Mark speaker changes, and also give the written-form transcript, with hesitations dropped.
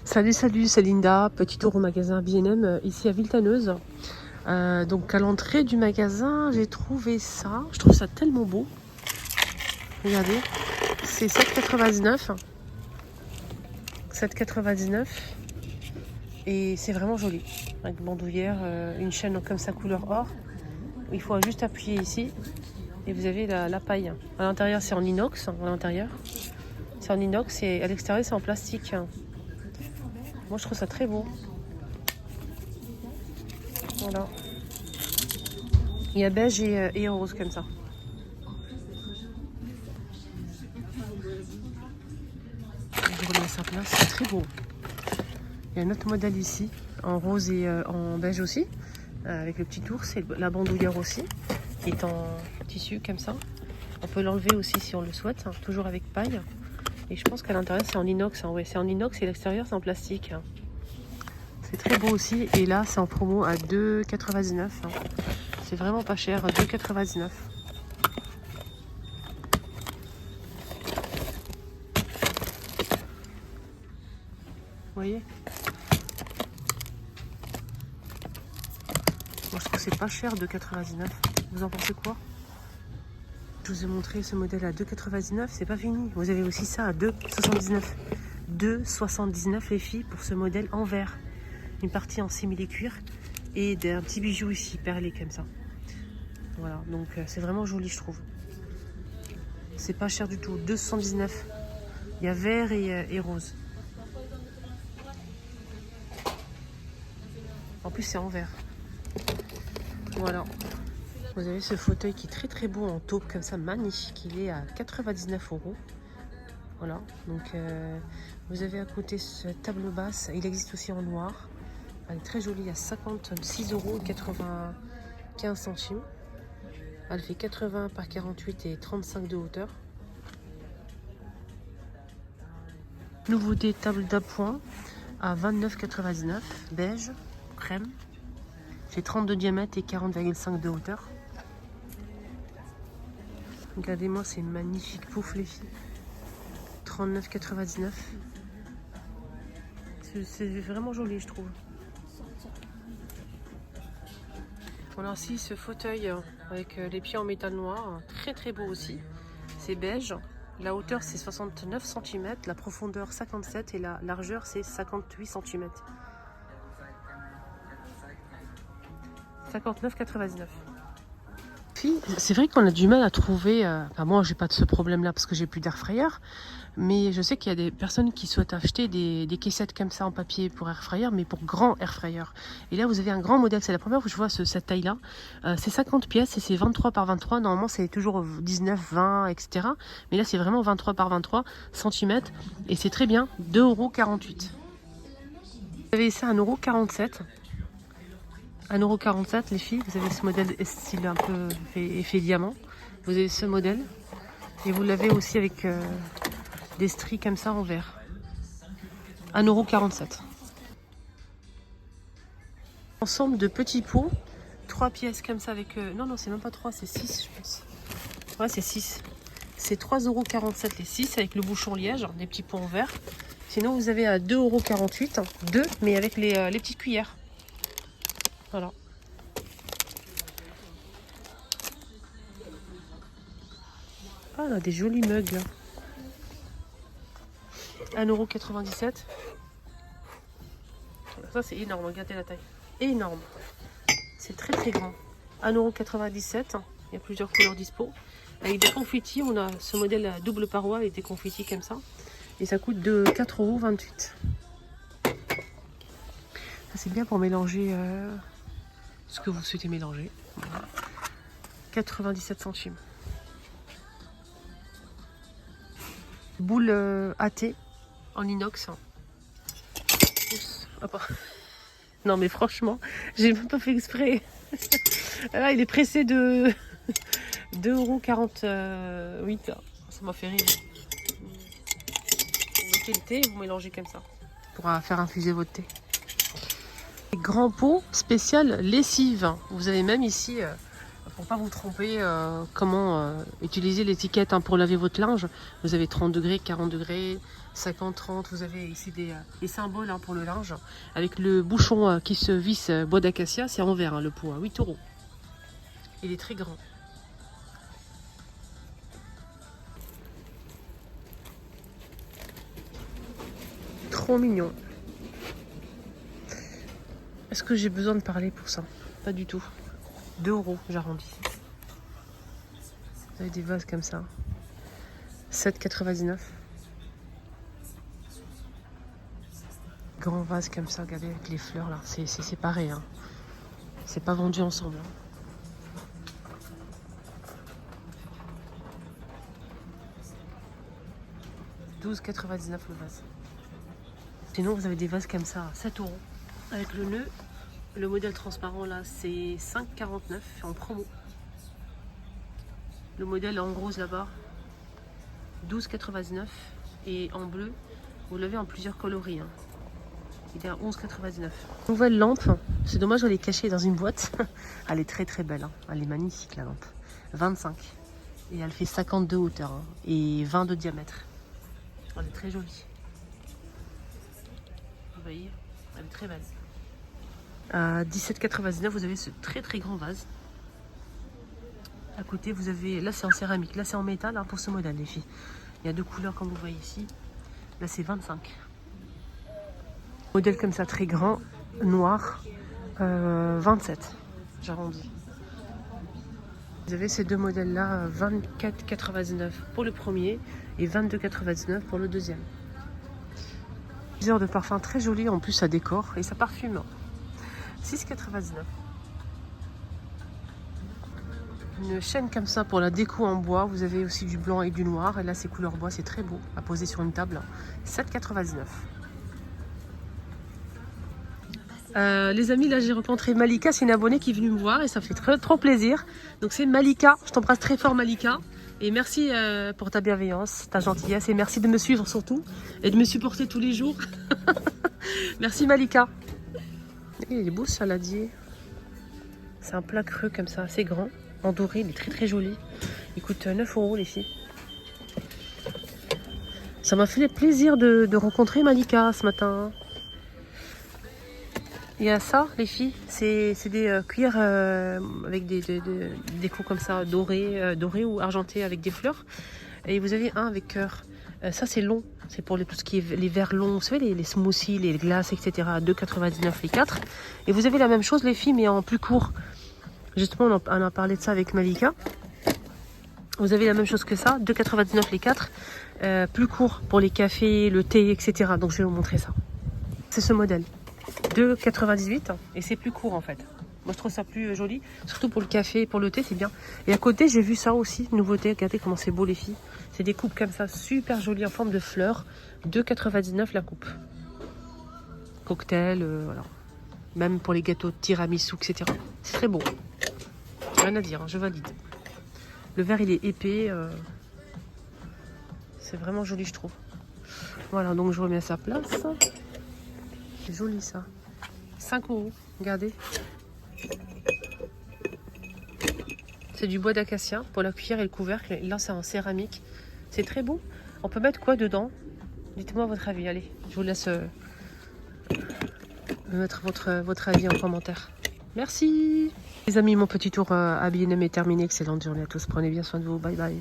Speaker 1: Salut, c'est Linda. Petit tour au magasin B&M ici à Villetaneuse. Donc à l'entrée du magasin, j'ai trouvé ça. Je trouve ça tellement beau. Regardez, c'est 7,99. 7,99. Et c'est vraiment joli. Avec bandoulière, une chaîne comme ça couleur or. Il faut juste appuyer ici. Et vous avez la paille. À l'intérieur, c'est en inox. À l'intérieur, c'est en inox et à l'extérieur, c'est en plastique. Moi, je trouve ça très beau. Voilà. Il y a beige et rose comme ça. Je remets à sa place, c'est très beau. Il y a un autre modèle ici, en rose et en beige aussi, avec le petit ours et la bandoulière aussi, qui est en tissu comme ça. On peut l'enlever aussi si on le souhaite, toujours avec paille. Et je pense qu'à l'intérieur c'est en inox. Ouais, c'est en inox et l'extérieur c'est en plastique. C'est très beau aussi. Et là c'est en promo à 2,99. C'est vraiment pas cher, 2,99. Vous voyez? Moi je trouve que c'est pas cher, 2,99. Vous en pensez quoi? Je vous ai montré ce modèle à 2,99, c'est pas fini. Vous avez aussi ça à 2,79. 2,79 les filles pour ce modèle en verre. Une partie en simili-cuir et un petit bijou ici perlé comme ça. Voilà, donc c'est vraiment joli je trouve. C'est pas cher du tout, 2,79. Il y a vert et rose. En plus c'est en verre. Voilà. Vous avez ce fauteuil qui est très beau en taupe comme ça, magnifique. Il est à 99 €. Voilà, donc vous avez à côté cette table basse. Il existe aussi en noir. Elle est très jolie, à 56,95 €. Elle fait 80 par 48 et 35 de hauteur. Nouveauté table d'appoint à 29,99 €, beige, crème. J'ai 32 de diamètre et 40,5 de hauteur. Regardez-moi, c'est magnifique pouf les filles. 39,99 €. C'est vraiment joli je trouve. Voilà aussi ce fauteuil avec les pieds en métal noir, très beau aussi. C'est beige, la hauteur c'est 69 cm, la profondeur 57 et la largeur c'est 58 cm. 59,99 €. Puis c'est vrai qu'on a du mal à trouver, enfin moi j'ai pas de ce problème là parce que j'ai plus d'air fryer, mais je sais qu'il y a des personnes qui souhaitent acheter des caissettes comme ça en papier pour air fryer, mais pour grand air fryer. Et là vous avez un grand modèle, c'est la première fois que je vois cette taille là. C'est 50 pièces et c'est 23 par 23, normalement c'est toujours 19, 20 etc. Mais là c'est vraiment 23 par 23 cm et c'est très bien, 2,48 €. Vous avez ça à 1,47 €. 1,47 € les filles, vous avez ce modèle style un peu effet diamant. Vous avez ce modèle et vous l'avez aussi avec des stries comme ça en verre. 1,47 €. Ensemble de petits pots, 3 pièces comme ça avec... non, c'est même pas 3, c'est 6 je pense. Ouais, c'est 6. C'est 3,47 € les 6 avec le bouchon liège, des petits pots en verre. Sinon vous avez à 2,48 €, 2 mais avec les petites cuillères. Voilà. Ah, on a des jolis mugs là. 1,97 €. Ça c'est énorme, regardez la taille. Énorme. C'est très grand. 1,97 €. Il y a plusieurs couleurs dispo. Avec des confettis, on a ce modèle à double paroi avec des confettis comme ça. Et ça coûte de 4,28 €. Ça c'est bien pour mélanger ce que vous souhaitez mélanger. Voilà. 97 centimes. Boule à thé en inox. Non mais franchement, j'ai même pas fait exprès. Là, il est pressé de 2,48 €. Ça m'a fait rire. Vous mettez le thé et vous mélangez comme ça pour faire infuser votre thé. Grand pot spécial lessive. Vous avez même ici Pour pas vous tromper, comment utiliser l'étiquette hein, pour laver votre linge. Vous avez 30 degrés, 40 degrés, 50, 30. Vous avez ici des symboles hein, pour le linge. Avec le bouchon qui se visse bois d'acacia, c'est en verre hein, le pot, à 8 euros. Il est très grand. Trop mignon. Est-ce que j'ai besoin de parler pour ça? Pas du tout. 2 euros, j'arrondis. Vous avez des vases comme ça. 7,99. Grand vase comme ça, regardez avec les fleurs là. C'est séparé. Hein. C'est pas vendu ensemble. Hein. « 12,99 le vase. Sinon, vous avez des vases comme ça, 7 euros. Avec le nœud, le modèle transparent là, c'est 5,49 en promo. Le modèle en rose là-bas, 12,99. Et en bleu, vous l'avez en plusieurs coloris. Hein. Il est à 11,99. Nouvelle lampe, c'est dommage, elle est cachée dans une boîte. Elle est très très belle, hein. Elle est magnifique la lampe. 25. Et elle fait 52 hauteur hein, et 20 de diamètre. Elle est très jolie. Vous voyez, elle est très belle. À 17,99, vous avez ce très très grand vase. À côté, vous avez, là c'est en céramique, là c'est en métal hein, pour ce modèle les filles. Il y a 2 couleurs comme vous voyez ici. Là c'est 25. Modèle comme ça très grand, noir, 27. J'arrondis. Vous avez ces 2 modèles là, 24,99 pour le premier et 22,99 pour le deuxième. Plusieurs de parfums très jolis, en plus ça décore et ça parfume. 6,99. Une chaîne comme ça pour la déco en bois. Vous avez aussi du blanc et du noir. Et là c'est couleur bois, c'est très beau à poser sur une table. 7,99. Les amis, là j'ai rencontré Malika, c'est une abonnée qui est venue me voir et ça fait trop plaisir. Donc c'est Malika, je t'embrasse très fort Malika. Et merci pour ta bienveillance, ta gentillesse et merci de me suivre surtout et de me supporter tous les jours. Merci Malika. Et il est beau ce saladier. C'est un plat creux comme ça, assez grand, en doré, il est très très joli. Il coûte 9 euros les filles. Ça m'a fait plaisir de rencontrer Malika ce matin. Il y a ça, les filles, c'est des cuillères avec des décos comme ça, dorés ou argentés avec des fleurs. Et vous avez un avec cœur. Ça, c'est long. C'est pour tout ce qui est les verres longs. Vous savez, les smoothies, les glaces, etc. à 2,99 les 4. Et vous avez la même chose, les filles, mais en plus court. Justement, on a parlé de ça avec Malika. Vous avez la même chose que ça, 2,99 les 4. Plus court pour les cafés, le thé, etc. Donc, je vais vous montrer ça. C'est ce modèle. 2,98 et c'est plus court en fait. Moi je trouve ça plus joli, surtout pour le café et pour le thé, c'est bien. Et à côté j'ai vu ça aussi, nouveauté, regardez comment c'est beau les filles. C'est des coupes comme ça, super jolies en forme de fleurs. 2,99 la coupe. Cocktail, voilà. Même pour les gâteaux de tiramisu, etc. C'est très beau. Rien à dire, hein, je valide. Le verre il est épais. C'est vraiment joli je trouve. Voilà, donc je remets à sa place. C'est joli ça. 5 euros, regardez. C'est du bois d'acacia pour la cuillère et le couvercle. Là, c'est en céramique. C'est très beau. On peut mettre quoi dedans? Dites-moi votre avis. Allez, je vous laisse me mettre votre avis en commentaire. Merci. Les amis, mon petit tour à B&M est terminé. Excellente journée à tous. Prenez bien soin de vous. Bye bye.